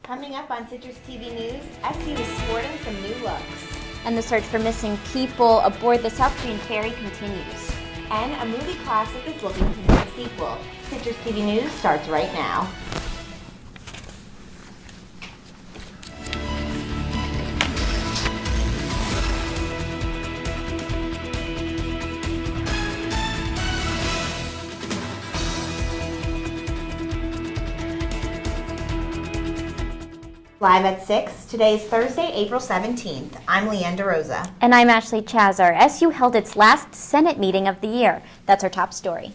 Coming up on Citrus TV News, SU is sporting some new looks. And the search for missing people aboard the South Korean ferry continues. And a movie classic is looking to be a sequel. Citrus TV News starts right now. Live at 6. Today is Thursday, April 17th. I'm Leanne DeRosa. And I'm Csaszar. SU held its last Senate meeting of the year. That's our top story.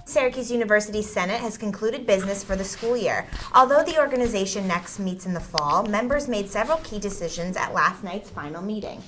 Syracuse University Senate has concluded business for the school year. Although the organization next meets in the fall, members made several key decisions at last night's final meeting.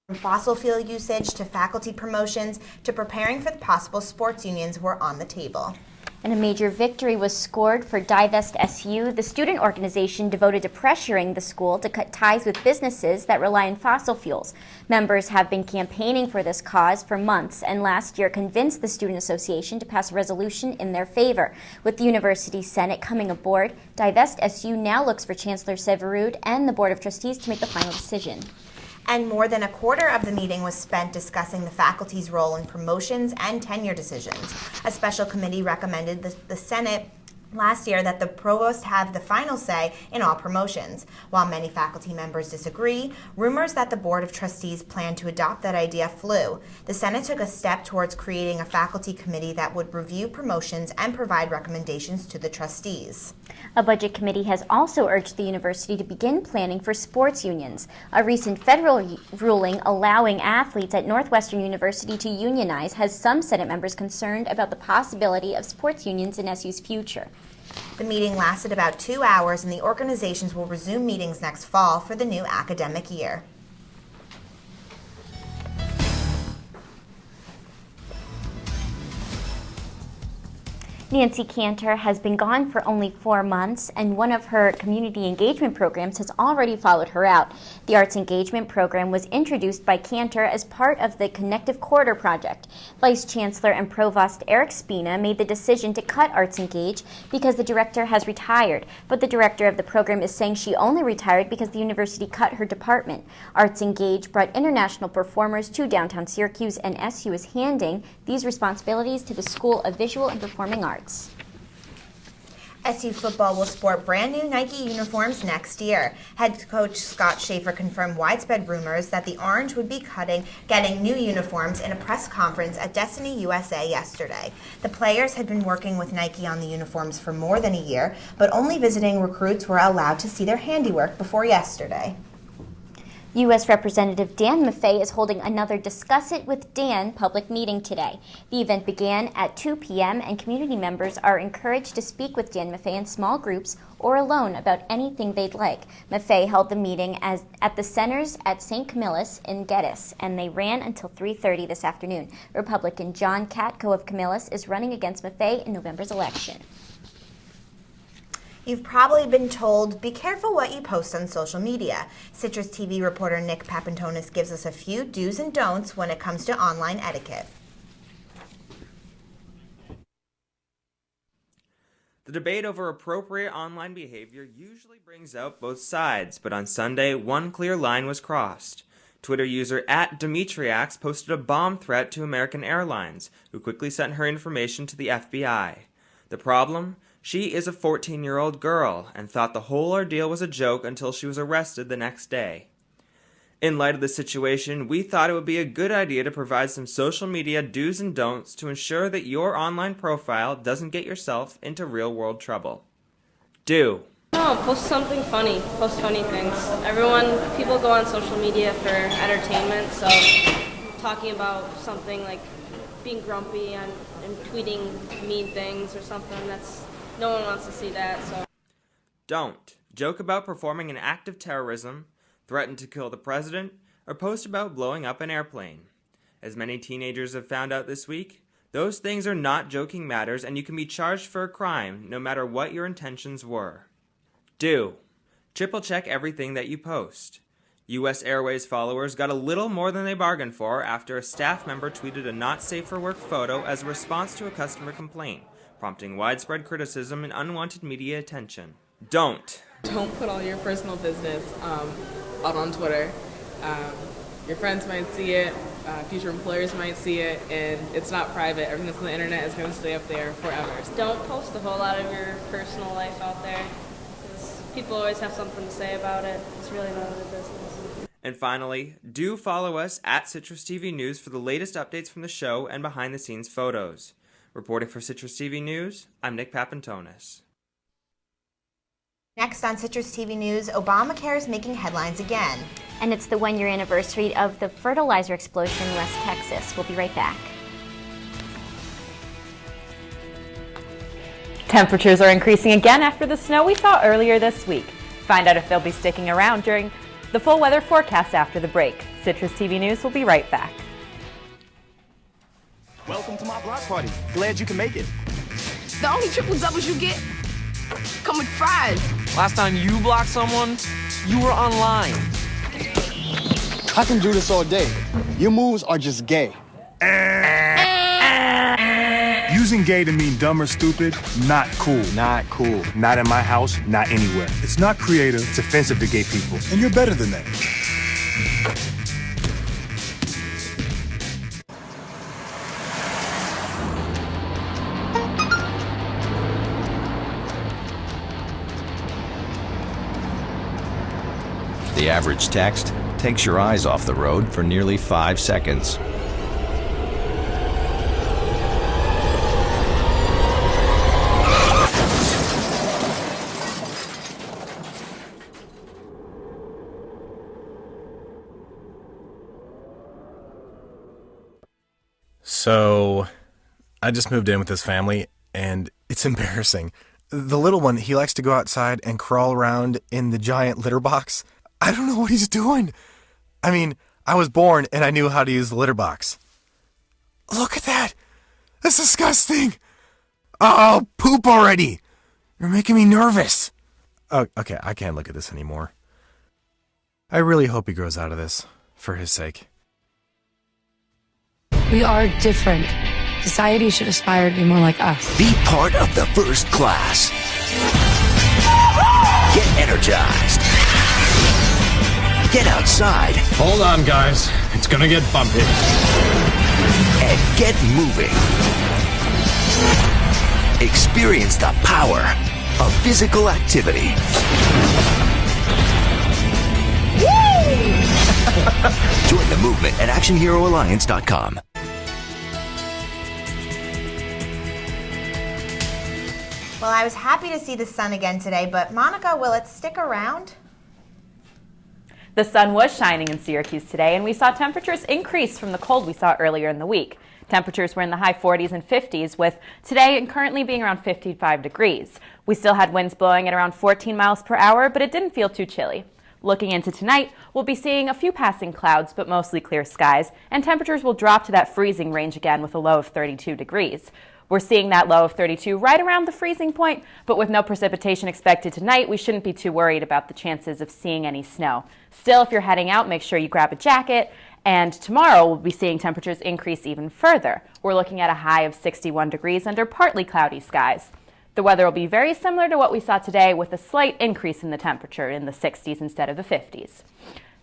From fossil fuel usage to faculty promotions to preparing for the possible sports unions were on the table. And a major victory was scored for Divest SU, the student organization devoted to pressuring the school to cut ties with businesses that rely on fossil fuels. Members have been campaigning for this cause for months and last year convinced the Student Association to pass a resolution in their favor. With the University Senate coming aboard, Divest SU now looks for Chancellor Severud and the Board of Trustees to make the final decision. And more than a quarter of the meeting was spent discussing the faculty's role in promotions and tenure decisions. A special committee recommended the Senate last year that the provost have the final say in all promotions. While many faculty members disagree, rumors that the Board of Trustees plan to adopt that idea flew. The Senate took a step towards creating a faculty committee that would review promotions and provide recommendations to the trustees. A budget committee has also urged the university to begin planning for sports unions. A recent federal ruling allowing athletes at Northwestern University to unionize has some Senate members concerned about the possibility of sports unions in SU's future. The meeting lasted about 2 hours, and the organizations will resume meetings next fall for the new academic year. Nancy Cantor has been gone for only 4 months, and one of her community engagement programs has already followed her out. The Arts Engagement Program was introduced by Cantor as part of the Connective Corridor project. Vice Chancellor and Provost Eric Spina made the decision to cut Arts Engage because the director has retired, but the director of the program is saying she only retired because the university cut her department. Arts Engage brought international performers to downtown Syracuse, and SU is handing these responsibilities to the School of Visual and Performing Arts. SU football will sport brand new Nike uniforms next year. Head coach Scott Schaefer confirmed widespread rumors that the Orange would be getting new uniforms in a press conference at Destiny USA yesterday. The players had been working with Nike on the uniforms for more than a year, but only visiting recruits were allowed to see their handiwork before yesterday. U.S. Representative Dan Maffei is holding another Discuss It with Dan public meeting today. The event began at 2 p.m. and community members are encouraged to speak with Dan Maffei in small groups or alone about anything they'd like. Maffei held the meeting at the Centers at St. Camillus in Geddes, and they ran until 3:30 this afternoon. Republican John Katko of Camillus is running against Maffei in November's election. You've probably been told, be careful what you post on social media. Citrus TV reporter Nick Papantonis gives us a few do's and don'ts when it comes to online etiquette. The debate over appropriate online behavior usually brings out both sides, but on Sunday, one clear line was crossed. Twitter user @Demetriax posted a bomb threat to American Airlines, who quickly sent her information to the FBI. The problem? She is a 14-year-old girl and thought the whole ordeal was a joke until she was arrested the next day. In light of the situation, we thought it would be a good idea to provide some social media do's and don'ts to ensure that your online profile doesn't get yourself into real-world trouble. Do. No, post something funny. Post funny things. People go on social media for entertainment, so talking about something like being grumpy and tweeting mean things or something, no one wants to see that, so. Don't. Joke about performing an act of terrorism, threaten to kill the president, or post about blowing up an airplane. As many teenagers have found out this week, those things are not joking matters and you can be charged for a crime no matter what your intentions were. Do. Triple check everything that you post. U.S. Airways followers got a little more than they bargained for after a staff member tweeted a not safe for work photo as a response to a customer complaint, prompting widespread criticism and unwanted media attention. Don't put all your personal business out on Twitter. Your friends might see it, future employers might see it, and it's not private. Everything that's on the internet is going to stay up there forever. Don't post a whole lot of your personal life out there, because people always have something to say about it. It's really none of their business. And finally, do follow us at Citrus TV News for the latest updates from the show and behind-the-scenes photos. Reporting for Citrus TV News, I'm Nick Papantonis. Next on Citrus TV News, Obamacare is making headlines again. And it's the one-year anniversary of the fertilizer explosion in West Texas. We'll be right back. Temperatures are increasing again after the snow we saw earlier this week. Find out if they'll be sticking around during the full weather forecast after the break. Citrus TV News will be right back. Welcome to my block party. Glad you can make it. The only triple doubles you get come with fries. Last time you blocked someone, you were online. I can do this all day. Your moves are just gay. Using gay to mean dumb or stupid, not cool. Not cool. Not in my house, not anywhere. It's not creative, it's offensive to gay people. And you're better than that. The average text takes your eyes off the road for nearly 5 seconds. So, I just moved in with this family, and it's embarrassing. The little one, he likes to go outside and crawl around in the giant litter box. I don't know what he's doing. I mean, I was born and I knew how to use the litter box. Look at that! That's disgusting! Oh, poop already! You're making me nervous. Oh, okay, I can't look at this anymore. I really hope he grows out of this, for his sake. We are different. Society should aspire to be more like us. Be part of the first class. Get energized. Get outside. Hold on, guys. It's gonna get bumpy. And get moving. Experience the power of physical activity. Join the movement at ActionHeroAlliance.com. Well, I was happy to see the sun again today, but Monica, will it stick around? The sun was shining in Syracuse today, and we saw temperatures increase from the cold we saw earlier in the week. Temperatures were in the high 40s and 50s, with today currently being around 55 degrees. We still had winds blowing at around 14 miles per hour, but it didn't feel too chilly. Looking into tonight, we'll be seeing a few passing clouds, but mostly clear skies, and temperatures will drop to that freezing range again with a low of 32 degrees. We're seeing that low of 32 right around the freezing point, but with no precipitation expected tonight, we shouldn't be too worried about the chances of seeing any snow. Still, if you're heading out, make sure you grab a jacket, and tomorrow we'll be seeing temperatures increase even further. We're looking at a high of 61 degrees under partly cloudy skies. The weather will be very similar to what we saw today, with a slight increase in the temperature in the 60s instead of the 50s.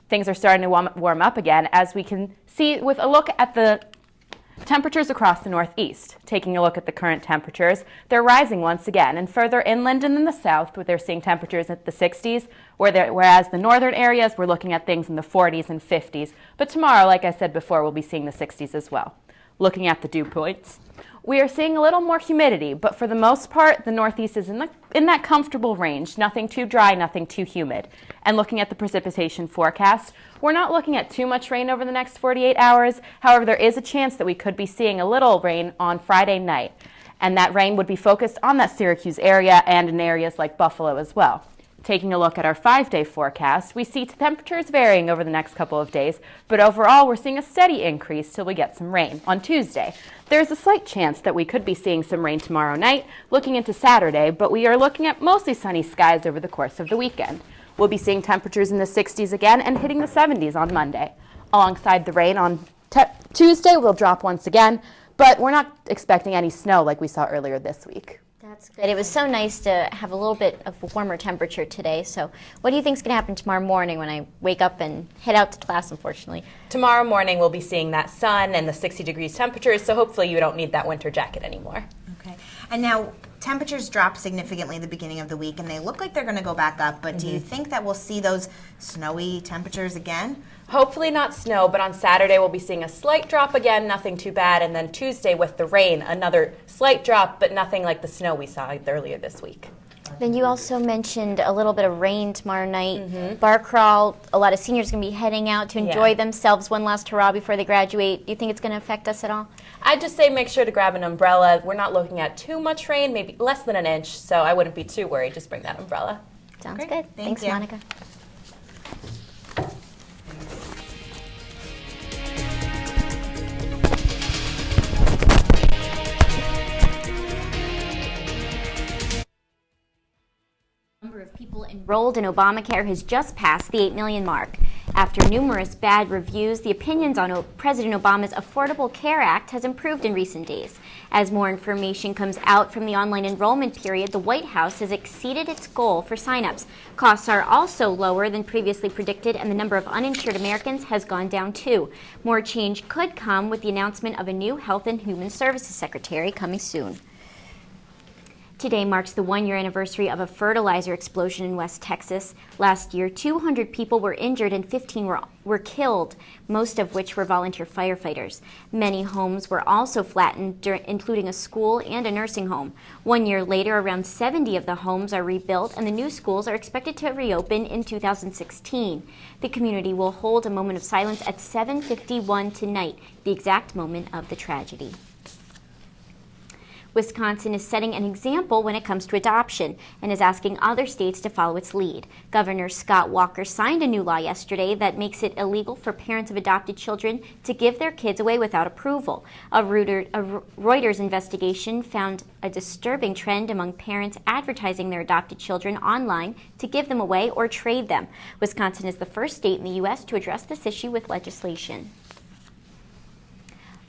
Things are starting to warm up again, as we can see with a look at the temperatures across the Northeast. Taking a look at the current temperatures, they're rising once again, and further inland and in the south, where they're seeing temperatures at the 60s, whereas the northern areas, we're looking at things in the 40s and 50s. But tomorrow, like I said before, we'll be seeing the 60s as well. Looking at the dew points, we are seeing a little more humidity, but for the most part, the Northeast is in that comfortable range. Nothing too dry, nothing too humid. And looking at the precipitation forecast, we're not looking at too much rain over the next 48 hours. However, there is a chance that we could be seeing a little rain on Friday night. And that rain would be focused on that Syracuse area and in areas like Buffalo as well. Taking a look at our 5-day forecast, we see temperatures varying over the next couple of days, but overall we're seeing a steady increase till we get some rain on Tuesday. There's a slight chance that we could be seeing some rain tomorrow night, looking into Saturday, but we are looking at mostly sunny skies over the course of the weekend. We'll be seeing temperatures in the 60s again and hitting the 70s on Monday. Alongside the rain on Tuesday, we'll drop once again, but we're not expecting any snow like we saw earlier this week. That's good. It was so nice to have a little bit of a warmer temperature today. So what do you think is going to happen tomorrow morning when I wake up and head out to class, unfortunately? Tomorrow morning, we'll be seeing that sun and the 60 degrees temperatures, so hopefully you don't need that winter jacket anymore. Okay. And now temperatures dropped significantly at the beginning of the week, and they look like they're going to go back up, but do you think that we'll see those snowy temperatures again? Hopefully not snow, but on Saturday we'll be seeing a slight drop again, nothing too bad, and then Tuesday with the rain, another slight drop, but nothing like the snow we saw earlier this week. Then you also mentioned a little bit of rain tomorrow night. Bar crawl, a lot of seniors are going to be heading out to enjoy themselves one last hurrah before they graduate. Do you think it's going to affect us at all? I'd just say make sure to grab an umbrella. We're not looking at too much rain, maybe less than an inch, so I wouldn't be too worried. Just bring that umbrella. Sounds good. Thanks, you. Monica. Number of people enrolled in Obamacare has just passed the 8 million mark. After numerous bad reviews, the opinions on President Obama's Affordable Care Act has improved in recent days. As more information comes out from the online enrollment period, the White House has exceeded its goal for signups. Costs are also lower than previously predicted, and the number of uninsured Americans has gone down too. More change could come with the announcement of a new Health and Human Services Secretary coming soon. Today marks the one-year anniversary of a fertilizer explosion in West Texas. Last year, 200 people were injured and 15 were killed, most of which were volunteer firefighters. Many homes were also flattened, including a school and a nursing home. 1 year later, around 70 of the homes are rebuilt, and the new schools are expected to reopen in 2016. The community will hold a moment of silence at 7:51 tonight, the exact moment of the tragedy. Wisconsin is setting an example when it comes to adoption and is asking other states to follow its lead. Governor Scott Walker signed a new law yesterday that makes it illegal for parents of adopted children to give their kids away without approval. A Reuters investigation found a disturbing trend among parents advertising their adopted children online to give them away or trade them. Wisconsin is the first state in the U.S. to address this issue with legislation.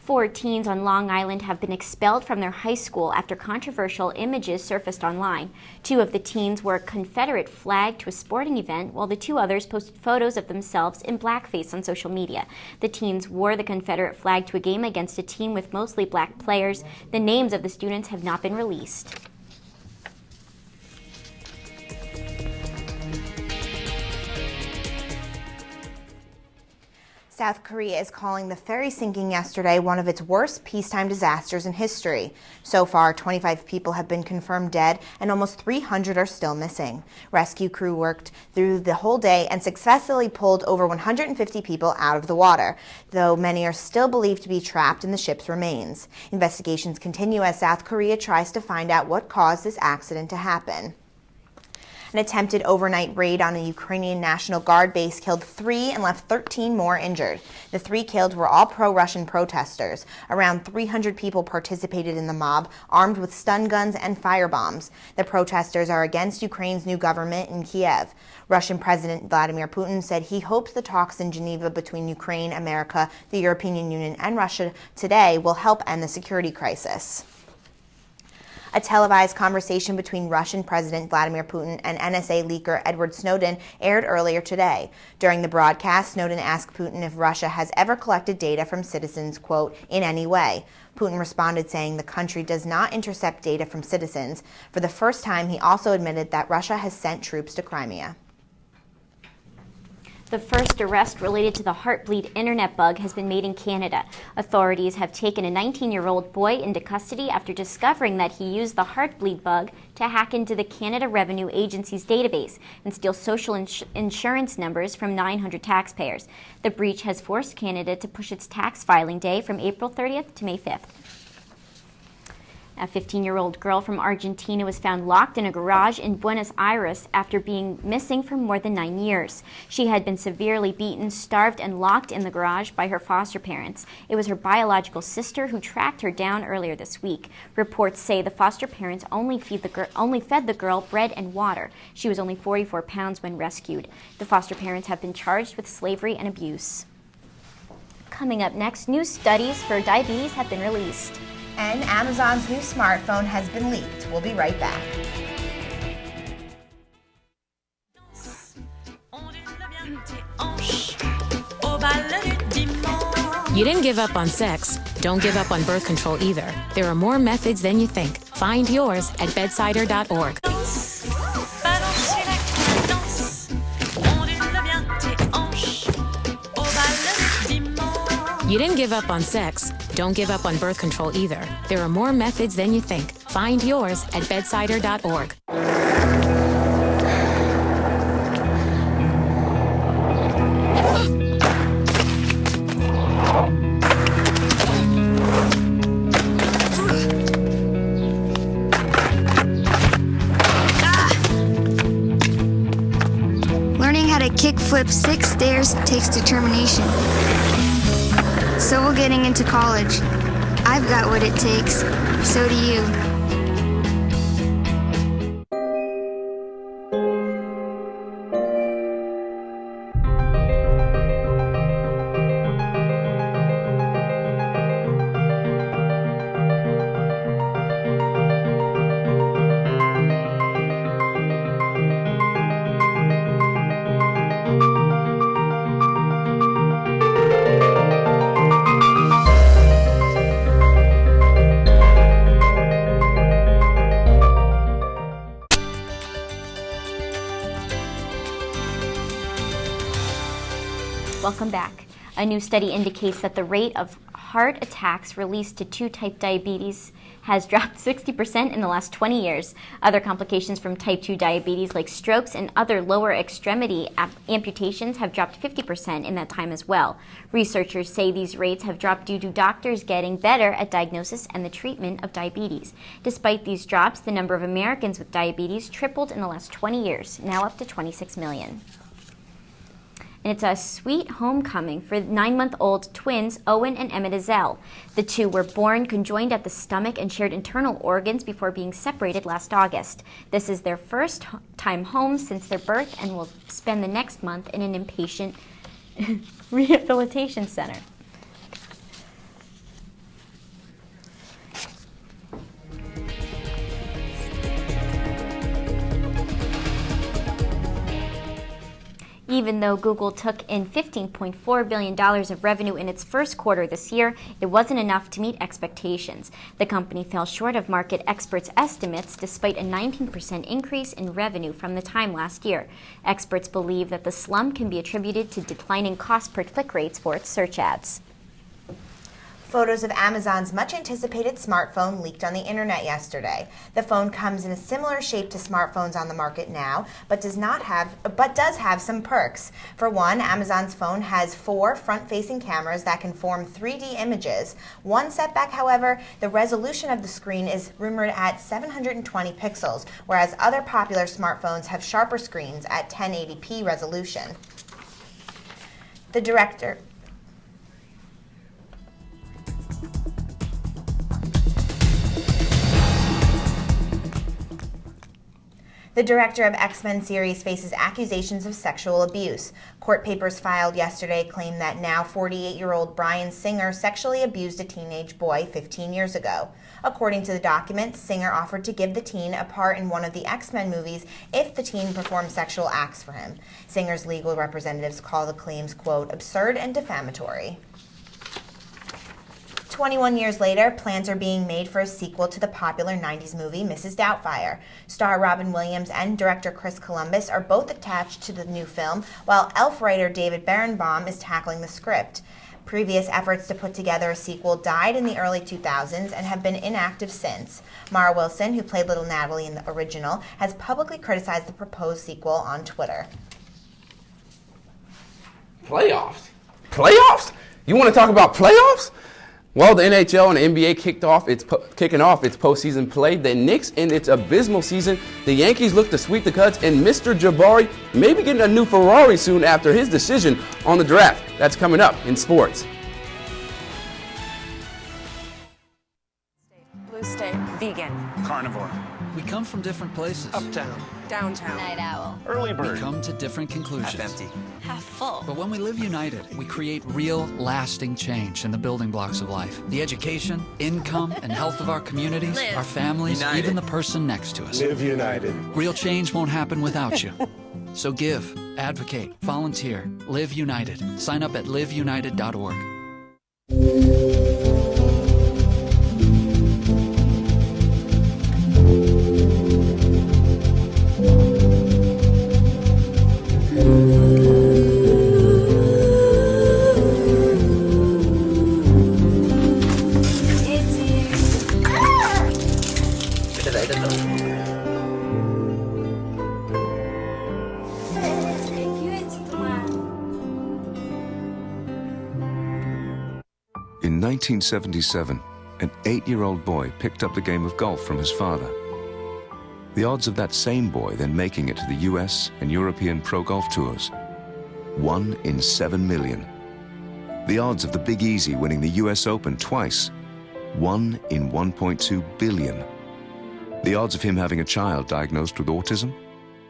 4 teens on Long Island have been expelled from their high school after controversial images surfaced online. 2 of the teens wore a Confederate flag to a sporting event, while the 2 others posted photos of themselves in blackface on social media. The teens wore the Confederate flag to a game against a team with mostly black players. The names of the students have not been released. South Korea is calling the ferry sinking yesterday one of its worst peacetime disasters in history. So far, 25 people have been confirmed dead and almost 300 are still missing. Rescue crew worked through the whole day and successfully pulled over 150 people out of the water, though many are still believed to be trapped in the ship's remains. Investigations continue as South Korea tries to find out what caused this accident to happen. An attempted overnight raid on a Ukrainian National Guard base killed 3 and left 13 more injured. The 3 killed were all pro-Russian protesters. Around 300 people participated in the mob, armed with stun guns and firebombs. The protesters are against Ukraine's new government in Kiev. Russian President Vladimir Putin said he hopes the talks in Geneva between Ukraine, America, the European Union, and Russia today will help end the security crisis. A televised conversation between Russian President Vladimir Putin and NSA leaker Edward Snowden aired earlier today. During the broadcast, Snowden asked Putin if Russia has ever collected data from citizens, quote, in any way. Putin responded saying the country does not intercept data from citizens. For the first time, he also admitted that Russia has sent troops to Crimea. The first arrest related to the Heartbleed internet bug has been made in Canada. Authorities have taken a 19-year-old boy into custody after discovering that he used the Heartbleed bug to hack into the Canada Revenue Agency's database and steal social insurance numbers from 900 taxpayers. The breach has forced Canada to push its tax filing day from April 30th to May 5th. A 15-year-old girl from Argentina was found locked in a garage in Buenos Aires after being missing for more than 9 years. She had been severely beaten, starved, and locked in the garage by her foster parents. It was her biological sister who tracked her down earlier this week. Reports say the foster parents only fed the girl bread and water. She was only 44 pounds when rescued. The foster parents have been charged with slavery and abuse. Coming up next, new studies for diabetes have been released. And Amazon's new smartphone has been leaked. We'll be right back. You didn't give up on sex. Don't give up on birth control either. There are more methods than you think. Find yours at bedsider.org. You didn't give up on sex. Don't give up on birth control either. There are more methods than you think. Find yours at bedsider.org. Learning how to kickflip 6 stairs takes determination. So will getting into college. I've got what it takes. So do you. Welcome back. A new study indicates that the rate of heart attacks related to 2-type diabetes has dropped 60% in the last 20 years. Other complications from type 2 diabetes like strokes and other lower extremity amputations have dropped 50% in that time as well. Researchers say these rates have dropped due to doctors getting better at diagnosis and the treatment of diabetes. Despite these drops, the number of Americans with diabetes tripled in the last 20 years, now up to 26 million. And it's a sweet homecoming for 9-month-old twins Owen and Emmett Azell. The two were born conjoined at the stomach and shared internal organs before being separated last August. This is their first time home since their birth and will spend the next month in an inpatient rehabilitation center. Even though Google took in $15.4 billion of revenue in its first quarter this year, it wasn't enough to meet expectations. The company fell short of market experts' estimates despite a 19% increase in revenue from the time last year. Experts believe that the slump can be attributed to declining cost per click rates for its search ads. Photos of Amazon's much-anticipated smartphone leaked on the internet yesterday. The phone comes in a similar shape to smartphones on the market now, but does have some perks. For one, Amazon's phone has 4 front-facing cameras that can form 3D images. One setback, however, the resolution of the screen is rumored at 720 pixels, whereas other popular smartphones have sharper screens at 1080p resolution. The director of X-Men series faces accusations of sexual abuse. Court papers filed yesterday claim that now 48-year-old Bryan Singer sexually abused a teenage boy 15 years ago. According to the documents, Singer offered to give the teen a part in one of the X-Men movies if the teen performed sexual acts for him. Singer's legal representatives call the claims, quote, absurd and defamatory. 21 years later, plans are being made for a sequel to the popular 90s movie Mrs. Doubtfire. Star Robin Williams and director Chris Columbus are both attached to the new film, while Elf writer David Berenbaum is tackling the script. Previous efforts to put together a sequel died in the early 2000s and have been inactive since. Mara Wilson, who played Little Natalie in the original, has publicly criticized the proposed sequel on Twitter. Playoffs? Playoffs? You want to talk about playoffs? Well, the NHL and the NBA kicking off its postseason play. The Knicks in its abysmal season. The Yankees look to sweep the Cubs, and Mr. Jabari may be getting a new Ferrari soon after his decision on the draft. That's coming up in sports. Blue State, vegan. Carnivore. We come from different places. Uptown. Downtown. Night owl. Early bird. We come to different conclusions. Half empty. Half full. But when we live united, we create real, lasting change in the building blocks of life. The education, income, and health of our communities, Live. our families, United. even the person next to us. Live united. Real change won't happen without you. So give, advocate, volunteer, live united. Sign up at liveunited.org. In 1977, an 8-year-old boy picked up the game of golf from his father. The odds of that same boy then making it to the US and European Pro Golf Tours, 1 in 7 million. The odds of the Big Easy winning the US Open twice, 1 in 1.2 billion. The odds of him having a child diagnosed with autism,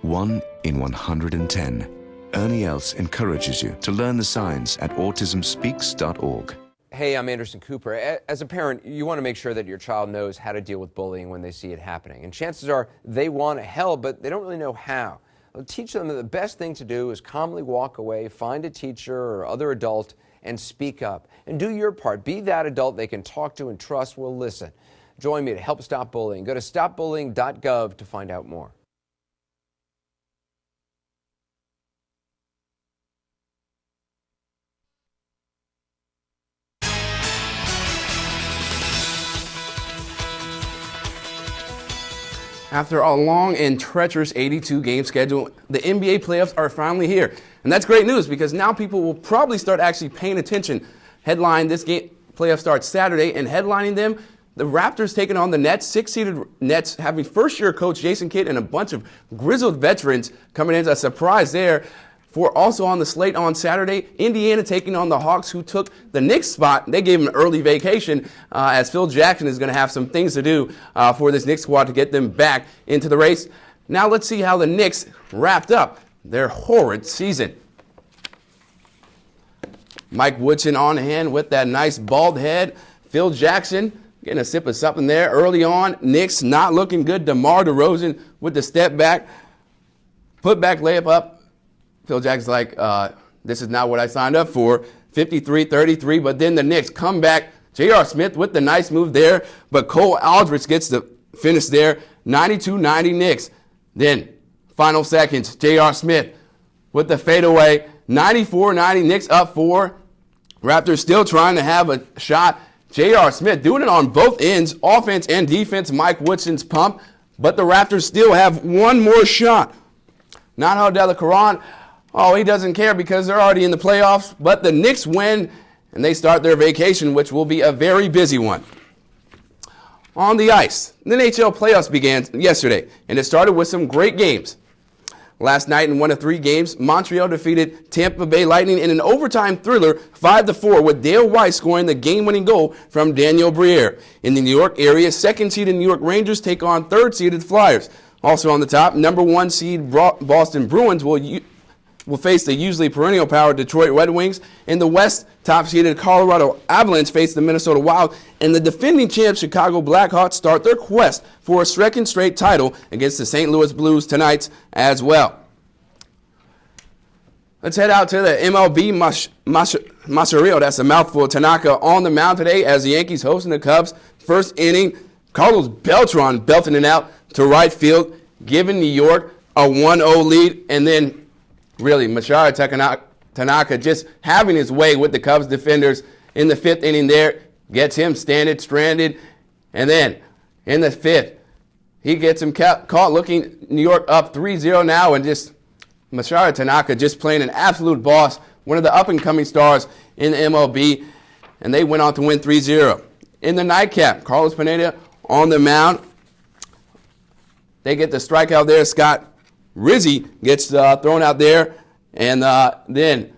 1 in 110. Ernie Els encourages you to learn the signs at autismspeaks.org. Hey, I'm Anderson Cooper. As a parent, you want to make sure that your child knows how to deal with bullying when they see it happening. And chances are they want to help, but they don't really know how. Well, teach them that the best thing to do is calmly walk away, find a teacher or other adult, and speak up. And do your part. Be that adult they can talk to and trust will listen. Join me to help stop bullying. Go to stopbullying.gov to find out more. After a long and treacherous 82-game schedule, the NBA playoffs are finally here. And that's great news because now people will probably start actually paying attention. Headline, this game playoff starts Saturday, and headlining them, the Raptors taking on the Nets, 6-seeded Nets, having first-year coach Jason Kidd and a bunch of grizzled veterans coming in as a surprise there. For also on the slate on Saturday, Indiana taking on the Hawks, who took the Knicks spot. They gave him an early vacation as Phil Jackson is going to have some things to do for this Knicks squad to get them back into the race. Now let's see how the Knicks wrapped up their horrid season. Mike Woodson on hand with that nice bald head. Phil Jackson getting a sip of something there early on. Knicks not looking good. DeMar DeRozan with the step back. Put back layup up. Phil Jackson's like, this is not what I signed up for. 53-33, but then the Knicks come back. J.R. Smith with the nice move there, but Cole Aldrich gets the finish there. 92-90 Knicks. Then, final seconds, J.R. Smith with the fadeaway. 94-90 Knicks up 4. Raptors still trying to have a shot. J.R. Smith doing it on both ends, offense and defense. Mike Woodson's pump, but the Raptors still have one more shot. Naho Delacroix, oh, he doesn't care because they're already in the playoffs, but the Knicks win, and they start their vacation, which will be a very busy one. On the ice, the NHL playoffs began yesterday, and it started with some great games. Last night in one of 3 games, Montreal defeated Tampa Bay Lightning in an overtime thriller 5-4 with Dale Weiss scoring the game-winning goal from Daniel Briere. In the New York area, 2nd-seeded New York Rangers take on 3rd-seeded Flyers. Also on the top, number 1 seed Boston Bruins will face the usually perennial power Detroit Red Wings. In the West, top-seeded Colorado Avalanche face the Minnesota Wild. And the defending champs Chicago Blackhawks start their quest for a 2nd straight title against the St. Louis Blues tonight as well. Let's head out to the MLB Masario. That's a mouthful. Tanaka on the mound today as the Yankees hosting the Cubs. First inning, Carlos Beltran belting it out to right field, giving New York a 1-0 lead. And then, really, Masahiro Tanaka just having his way with the Cubs defenders in the 5th inning there. Gets him stranded. And then, in the 5th, he gets him caught looking New York up 3-0 now. And just Masahiro Tanaka just playing an absolute boss. One of the up-and-coming stars in the MLB. and they went on to win 3-0. In the nightcap, Carlos Pineda on the mound. They get the strikeout there. Scott Rizzi gets thrown out there, and then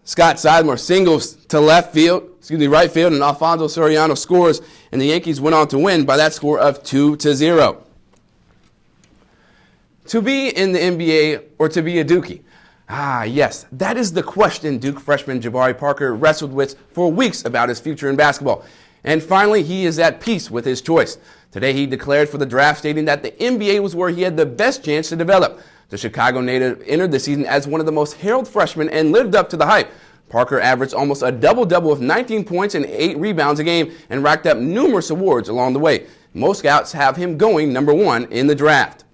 Scott Sizemore singles to right field, and Alfonso Soriano scores, and the Yankees went on to win by that score of 2-0. To be in the NBA or to be a Dookie? Yes, that is the question Duke freshman Jabari Parker wrestled with for weeks about his future in basketball. And finally, he is at peace with his choice. Today, he declared for the draft, stating that the NBA was where he had the best chance to develop. The Chicago native entered the season as one of the most heralded freshmen and lived up to the hype. Parker averaged almost a double-double with 19 points and 8 rebounds a game and racked up numerous awards along the way. Most scouts have him going number 1 in the draft.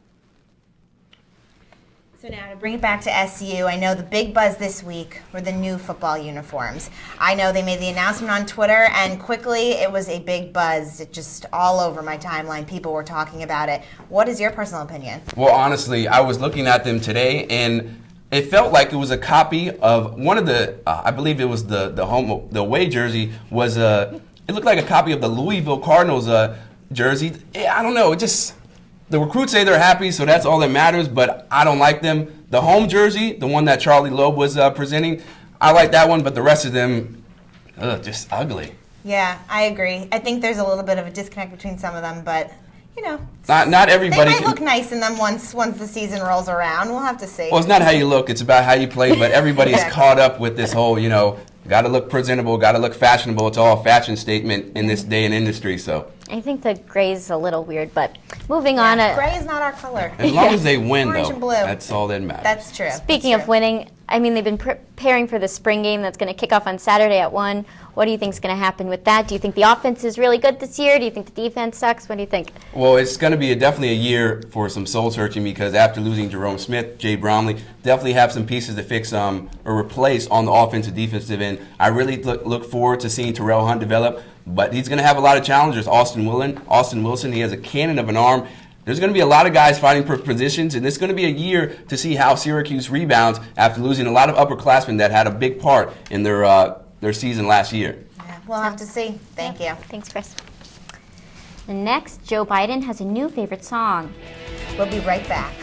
So now to bring it back to SU, I know the big buzz this week were the new football uniforms. I know they made the announcement on Twitter, and quickly it was a big buzz. It just all over my timeline. People were talking about it. What is your personal opinion? Well, honestly, I was looking at them today, and it felt like it was a copy of one of the, I believe it was the away jersey was it looked like a copy of the Louisville Cardinals jersey. I don't know, the recruits say they're happy, so that's all that matters, but I don't like them. The home jersey, the one that Charlie Loeb was presenting, I like that one, but the rest of them, just ugly. Yeah, I agree. I think there's a little bit of a disconnect between some of them, but, you know. Not everybody They might look nice in them once the season rolls around. We'll have to see. Well, it's not how you look, it's about how you play, but everybody's caught up with this whole, got to look presentable, got to look fashionable. It's all a fashion statement in this day and industry, so. I think the gray's a little weird, but moving on. Gray is not our color. As long as they win, Orange though, and blue. that's all that matters. That's true. Speaking of winning, I mean, they've been preparing for the spring game that's going to kick off on Saturday at 1. What do you think is going to happen with that? Do you think the offense is really good this year? Do you think the defense sucks? What do you think? Well, it's going to be definitely a year for some soul searching, because after losing Jerome Smith, Jay Bromley, definitely have some pieces to fix or replace on the offensive defensive end. I really look forward to seeing Terrell Hunt develop, but he's going to have a lot of challengers. Austin Wilson, he has a cannon of an arm. There's going to be a lot of guys fighting for positions, and it's going to be a year to see how Syracuse rebounds after losing a lot of upperclassmen that had a big part in their season last year. Yeah, we'll have to see. Thank you. Thanks, Chris. And next, Joe Biden has a new favorite song. We'll be right back.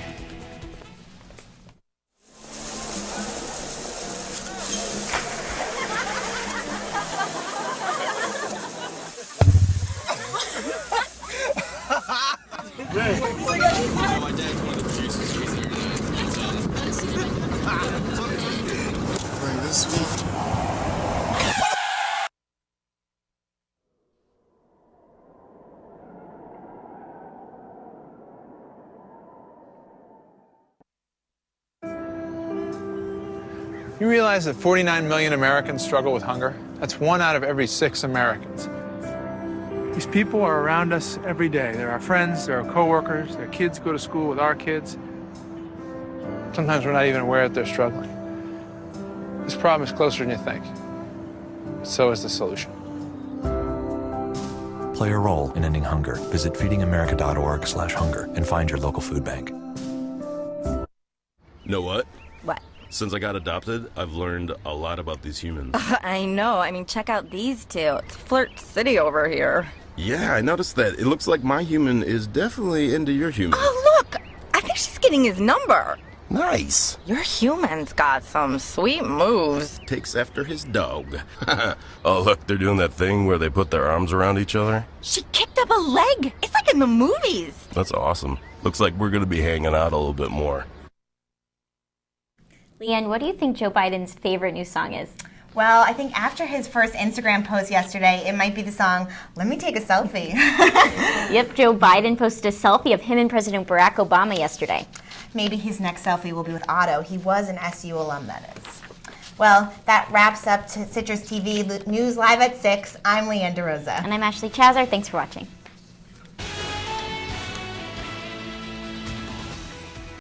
You realize that 49 million Americans struggle with hunger? That's 1 out of every 6 Americans. These people are around us every day. They're our friends, they're our coworkers, their kids go to school with our kids. Sometimes we're not even aware that they're struggling. This problem is closer than you think. So is the solution. Play a role in ending hunger. Visit feedingamerica.org/hunger and find your local food bank. Know what? What? Since I got adopted, I've learned a lot about these humans. I know. I mean, check out these two. It's Flirt City over here. Yeah, I noticed that. It looks like my human is definitely into your human. Oh, look! I think she's getting his number. Nice. Your human's got some sweet moves. Takes after his dog. Oh, look, they're doing that thing where they put their arms around each other. She kicked up a leg. It's like in the movies. That's awesome. Looks like we're going to be hanging out a little bit more. Leanne, what do you think Joe Biden's favorite new song is? Well, I think after his first Instagram post yesterday, it might be the song, Let Me Take a Selfie. Yep, Joe Biden posted a selfie of him and President Barack Obama yesterday. Maybe his next selfie will be with Otto. He was an SU alum, that is. Well, that wraps up Citrus TV News Live at 6. I'm Leanne DeRosa. And I'm Ashley Csaszar. Thanks for watching.